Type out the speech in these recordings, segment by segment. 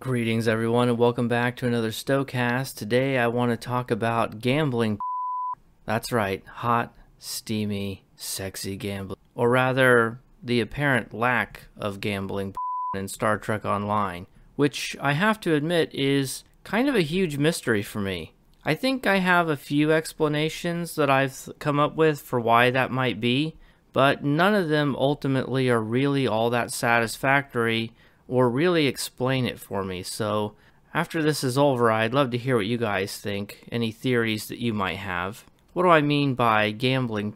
Greetings everyone and welcome back to another Stowcast. Today I want to talk about gambling. That's right, hot, steamy, sexy gambling. Or rather, the apparent lack of gambling in Star Trek Online, which I have to admit is kind of a huge mystery for me. I think I have a few explanations that I've come up with for why that might be, but none of them ultimately are really all that satisfactory or really explain it for me. So after this is over, I'd love to hear what you guys think, any theories that you might have. What do I mean by gambling?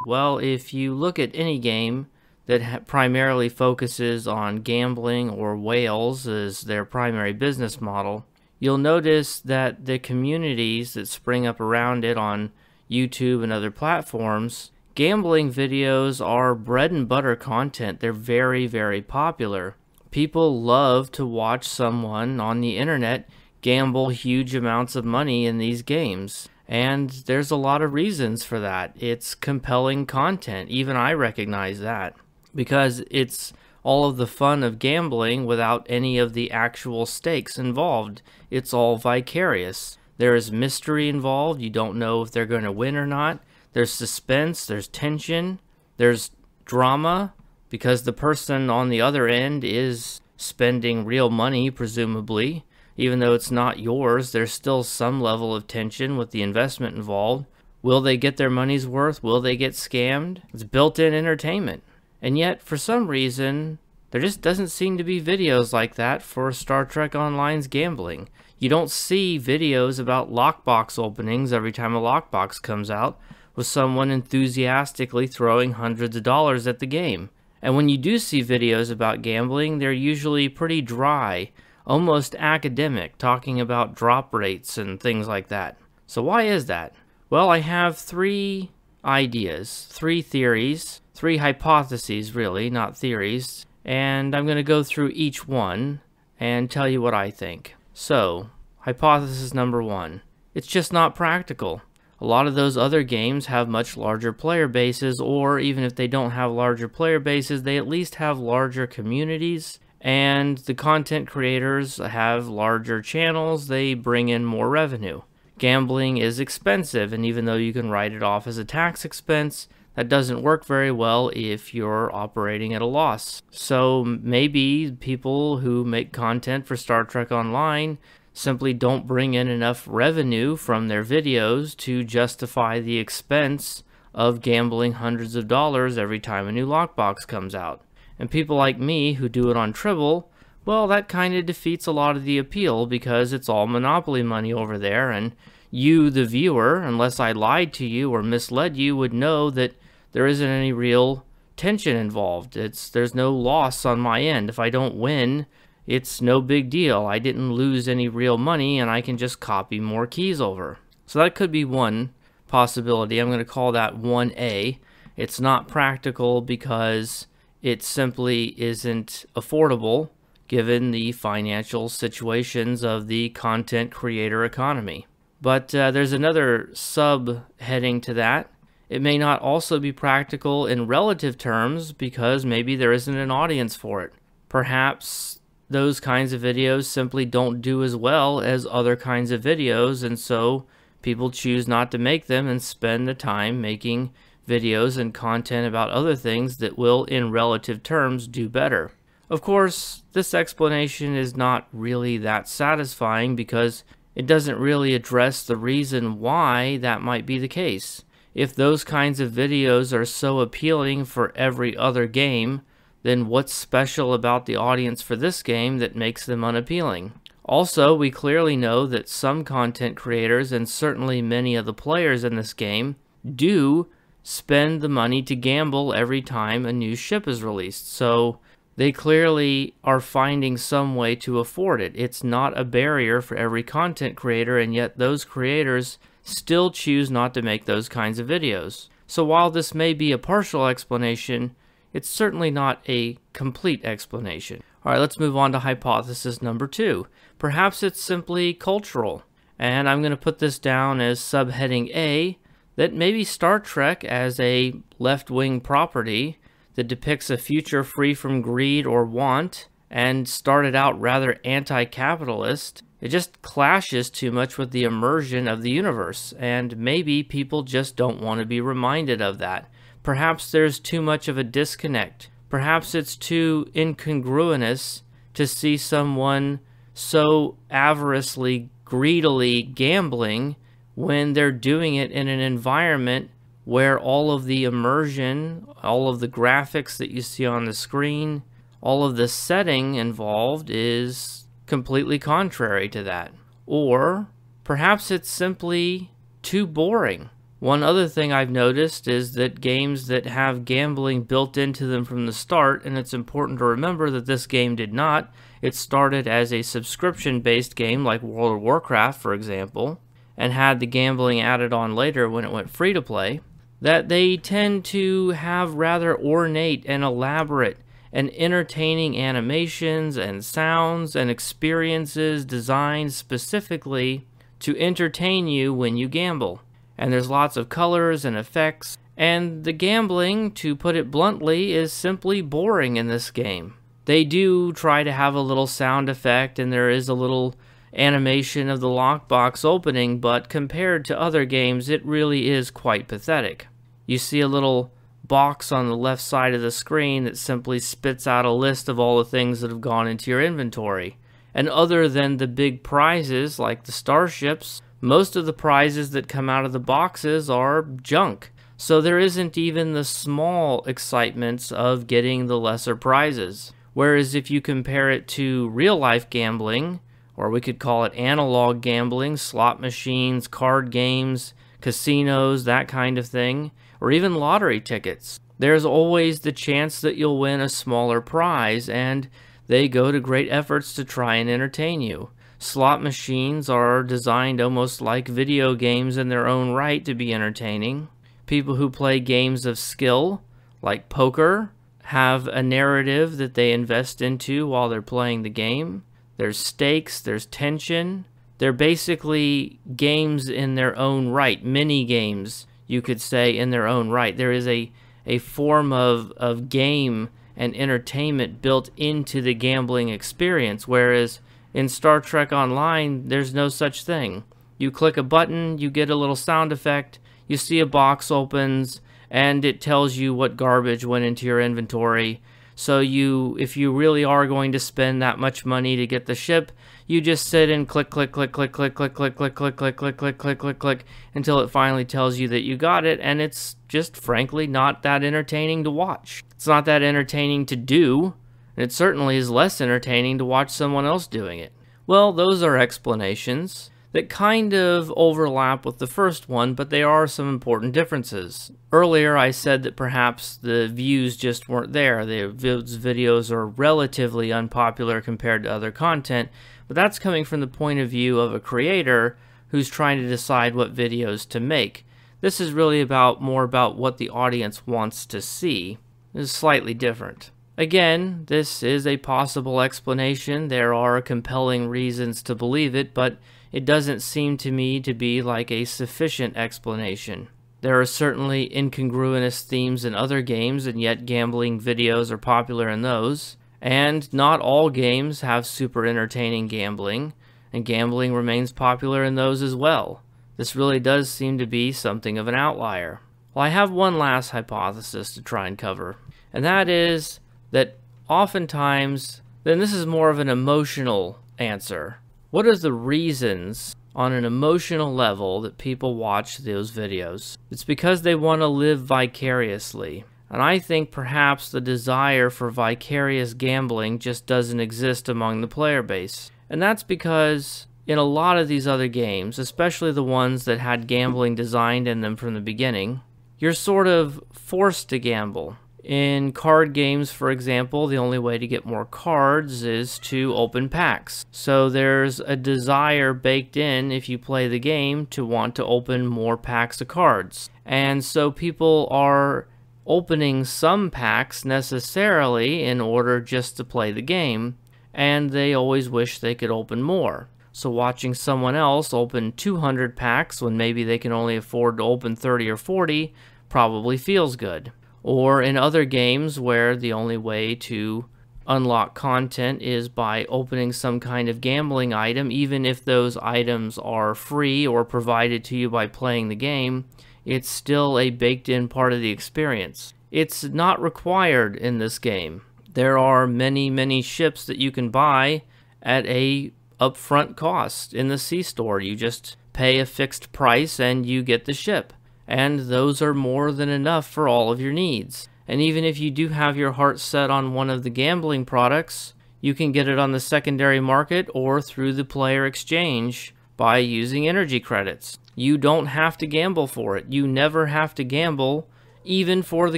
Well, if you look at any game that primarily focuses on gambling or whales as their primary business model, you'll notice that the communities that spring up around it on YouTube and other platforms, gambling videos are bread and butter content. They're very, very popular. People love to watch someone on the internet gamble huge amounts of money in these games. And there's a lot of reasons for that. It's compelling content. Even I recognize that. Because it's all of the fun of gambling without any of the actual stakes involved. It's all vicarious. There is mystery involved. You don't know if they're going to win or not. There's suspense. There's tension. There's drama. Because the person on the other end is spending real money, presumably. Even though it's not yours, there's still some level of tension with the investment involved. Will they get their money's worth? Will they get scammed? It's built-in entertainment. And yet, for some reason, there just doesn't seem to be videos like that for Star Trek Online's gambling. You don't see videos about lockbox openings every time a lockbox comes out, with someone enthusiastically throwing hundreds of dollars at the game. And when you do see videos about gambling, they're usually pretty dry, almost academic, talking about drop rates and things like that. So why is that? Well, I have three ideas, three theories, three hypotheses really, not theories, and I'm going to go through each one and tell you what I think. So, hypothesis number one, it's just not practical. A lot of those other games have much larger player bases, or even if they don't have larger player bases, they at least have larger communities, and the content creators have larger channels, they bring in more revenue. Gambling is expensive, and even though you can write it off as a tax expense, that doesn't work very well if you're operating at a loss. So maybe people who make content for Star Trek Online simply don't bring in enough revenue from their videos to justify the expense of gambling hundreds of dollars every time a new lockbox comes out. And people like me who do it on Tribble, well, that kind of defeats a lot of the appeal because it's all monopoly money over there, and you, the viewer, unless I lied to you or misled you, would know that there isn't any real tension involved. There's no loss on my end. If I don't win, it's no big deal. I didn't lose any real money and I can just copy more keys over. So that could be one possibility. I'm going to call that 1A. It's not practical because it simply isn't affordable given the financial situations of the content creator economy. But there's another subheading to that. It may not also be practical in relative terms because maybe there isn't an audience for it. Perhaps those kinds of videos simply don't do as well as other kinds of videos, and so people choose not to make them and spend the time making videos and content about other things that will, in relative terms, do better. Of course, this explanation is not really that satisfying because it doesn't really address the reason why that might be the case. If those kinds of videos are so appealing for every other game, then what's special about the audience for this game that makes them unappealing? Also, we clearly know that some content creators, and certainly many of the players in this game, do spend the money to gamble every time a new ship is released. So they clearly are finding some way to afford it. It's not a barrier for every content creator, and yet those creators still choose not to make those kinds of videos. So while this may be a partial explanation, it's certainly not a complete explanation. Alright, let's move on to hypothesis number two. Perhaps it's simply cultural. And I'm going to put this down as subheading A, that maybe Star Trek as a left-wing property that depicts a future free from greed or want and started out rather anti-capitalist, it just clashes too much with the immersion of the universe, and maybe people just don't want to be reminded of that. Perhaps there's too much of a disconnect. Perhaps it's too incongruous to see someone so avaricelessly, greedily gambling when they're doing it in an environment where all of the immersion, all of the graphics that you see on the screen, all of the setting involved is completely contrary to that. Or perhaps it's simply too boring. One other thing I've noticed is that games that have gambling built into them from the start, and it's important to remember that this game did not. It started as a subscription-based game like World of Warcraft, for example, and had the gambling added on later when it went free to play, that they tend to have rather ornate and elaborate and entertaining animations and sounds and experiences designed specifically to entertain you when you gamble. And there's lots of colors and effects, and the gambling, to put it bluntly, is simply boring in this game. They do try to have a little sound effect, and there is a little animation of the lockbox opening, but compared to other games, it really is quite pathetic. You see a little box on the left side of the screen that simply spits out a list of all the things that have gone into your inventory. And other than the big prizes like the starships, most of the prizes that come out of the boxes are junk. So there isn't even the small excitements of getting the lesser prizes. Whereas if you compare it to real-life gambling, or we could call it analog gambling, slot machines, card games, casinos, that kind of thing, or even lottery tickets, there's always the chance that you'll win a smaller prize, and they go to great efforts to try and entertain you. Slot machines are designed almost like video games in their own right to be entertaining. People who play games of skill, like poker, have a narrative that they invest into while they're playing the game. There's stakes, there's tension. They're basically games in their own right, mini games, you could say, in their own right. There is a form of game and entertainment built into the gambling experience, whereas in Star Trek Online, there's no such thing. You click a button, you get a little sound effect, you see a box opens, and it tells you what garbage went into your inventory. So if you really are going to spend that much money to get the ship, you just sit and click, click, click, click, click, click, click, click, click, click, click, click, click, click, click, until it finally tells you that you got it, and it's just frankly not that entertaining to watch. It's not that entertaining to do. It certainly is less entertaining to watch someone else doing it. Well, those are explanations that kind of overlap with the first one, but there are some important differences. Earlier I said that perhaps the views just weren't there. Those videos are relatively unpopular compared to other content, but that's coming from the point of view of a creator who's trying to decide what videos to make. This is really more about what the audience wants to see. It's slightly different. Again, this is a possible explanation. There are compelling reasons to believe it, but it doesn't seem to me to be like a sufficient explanation. There are certainly incongruous themes in other games, and yet gambling videos are popular in those. And not all games have super entertaining gambling, and gambling remains popular in those as well. This really does seem to be something of an outlier. Well, I have one last hypothesis to try and cover, and that is that oftentimes, then this is more of an emotional answer. What are the reasons on an emotional level that people watch those videos? It's because they want to live vicariously. And I think perhaps the desire for vicarious gambling just doesn't exist among the player base. And that's because in a lot of these other games, especially the ones that had gambling designed in them from the beginning, you're sort of forced to gamble. In card games, for example, the only way to get more cards is to open packs. So there's a desire baked in, if you play the game, to want to open more packs of cards. And so people are opening some packs necessarily in order just to play the game, and they always wish they could open more. So watching someone else open 200 packs when maybe they can only afford to open 30 or 40 probably feels good. Or in other games where the only way to unlock content is by opening some kind of gambling item, even if those items are free or provided to you by playing the game. It's still a baked-in part of the experience. It's not required in this game. There are many ships that you can buy at a upfront cost in the C-store. You just pay a fixed price and you get the ship. And those are more than enough for all of your needs. And even if you do have your heart set on one of the gambling products, you can get it on the secondary market or through the player exchange by using energy credits. You don't have to gamble for it. You never have to gamble, even for the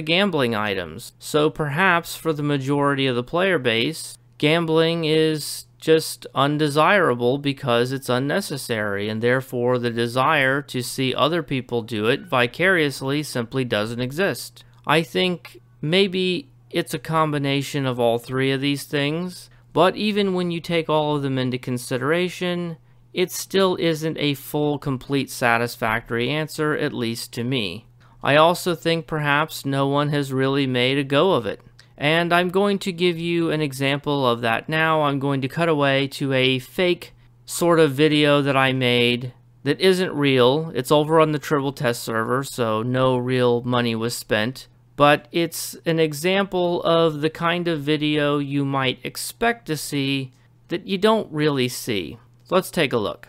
gambling items. So perhaps for the majority of the player base, gambling is just undesirable because it's unnecessary, and therefore the desire to see other people do it vicariously simply doesn't exist. I think maybe it's a combination of all three of these things, but even when you take all of them into consideration, it still isn't a full, complete, satisfactory answer, at least to me. I also think perhaps no one has really made a go of it. And I'm going to give you an example of that now. I'm going to cut away to a fake sort of video that I made that isn't real. It's over on the Tribble test server, so no real money was spent. But it's an example of the kind of video you might expect to see that you don't really see. So let's take a look.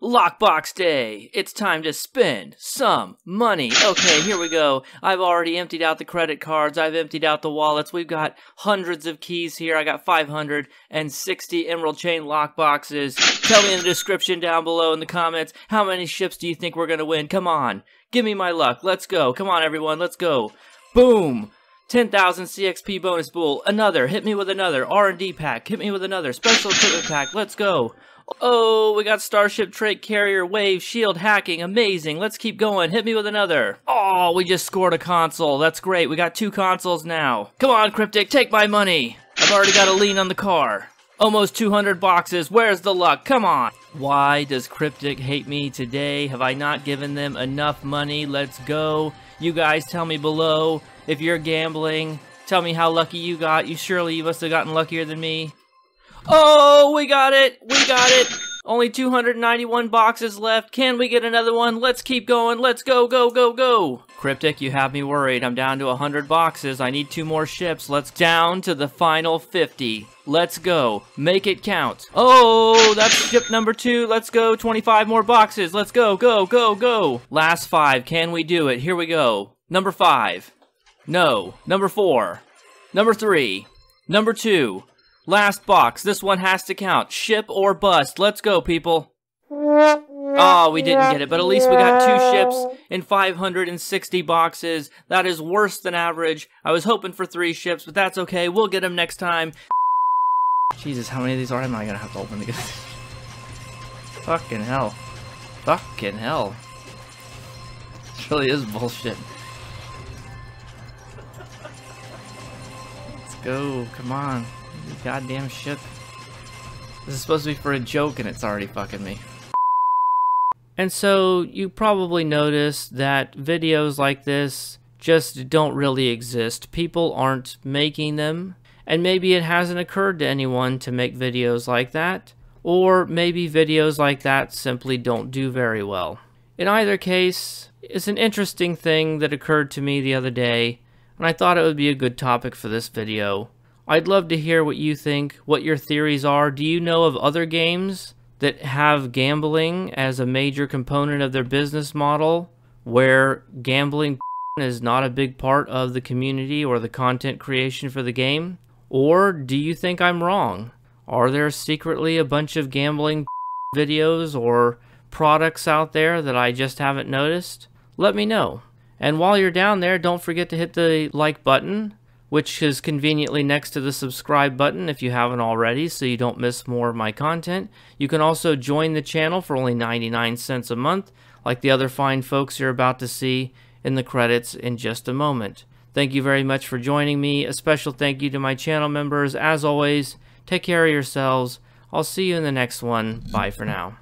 Lockbox day! It's time to spend some money. Okay, here we go. I've already emptied out the credit cards. I've emptied out the wallets. We've got hundreds of keys here. I got 560 Emerald Chain lockboxes. Tell me in the description down below in the comments, how many ships do you think we're going to win? Come on. Give me my luck. Let's go. Come on, everyone. Let's go. Boom! 10,000 CXP bonus pool. Another. Hit me with another. R&D pack. Hit me with another. Special equipment pack. Let's go. Oh, we got Starship Trait Carrier Wave Shield Hacking. Amazing. Let's keep going. Hit me with another. Oh, we just scored a console. That's great. We got 2 consoles now. Come on, Cryptic. Take my money. I've already got a lien on the car. Almost 200 boxes. Where's the luck? Come on. Why does Cryptic hate me today? Have I not given them enough money? Let's go. You guys tell me below if you're gambling. Tell me how lucky you got. You must have gotten luckier than me. Oh, we got it! We got it! Only 291 boxes left. Can we get another one? Let's keep going. Let's go, go, go, go! Cryptic, you have me worried. I'm down to 100 boxes. I need 2 more ships. Let's down to the final 50. Let's go. Make it count. Oh, that's ship number 2. Let's go. 25 more boxes. Let's go, go, go, go! Last 5. Can we do it? Here we go. Number 5. No. Number 4. Number 3. Number 2. Last box. This one has to count. Ship or bust. Let's go, people. Oh, we didn't get it, but at least we got 2 ships in 560 boxes. That is worse than average. I was hoping for 3 ships, but that's okay. We'll get them next time. Jesus, how many of these am I gonna have to open again? Fucking hell. Fucking hell. This really is bullshit. Let's go. Come on. Goddamn ship. This is supposed to be for a joke and it's already fucking me. And so you probably noticed that videos like this just don't really exist. People aren't making them, and maybe it hasn't occurred to anyone to make videos like that, or maybe videos like that simply don't do very well. In either case, it's an interesting thing that occurred to me the other day, and I thought it would be a good topic for this video. I'd love to hear what you think, what your theories are. Do you know of other games that have gambling as a major component of their business model, where gambling is not a big part of the community or the content creation for the game? Or do you think I'm wrong? Are there secretly a bunch of gambling videos or products out there that I just haven't noticed? Let me know. And while you're down there, don't forget to hit the like button, which is conveniently next to the subscribe button if you haven't already, so you don't miss more of my content. You can also join the channel for only 99 cents a month, like the other fine folks you're about to see in the credits in just a moment. Thank you very much for joining me. A special thank you to my channel members. As always, take care of yourselves. I'll see you in the next one. Bye for now.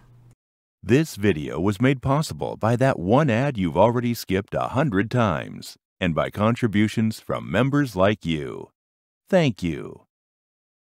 This video was made possible by that one ad you've already skipped 100 times, and by contributions from members like you. Thank you.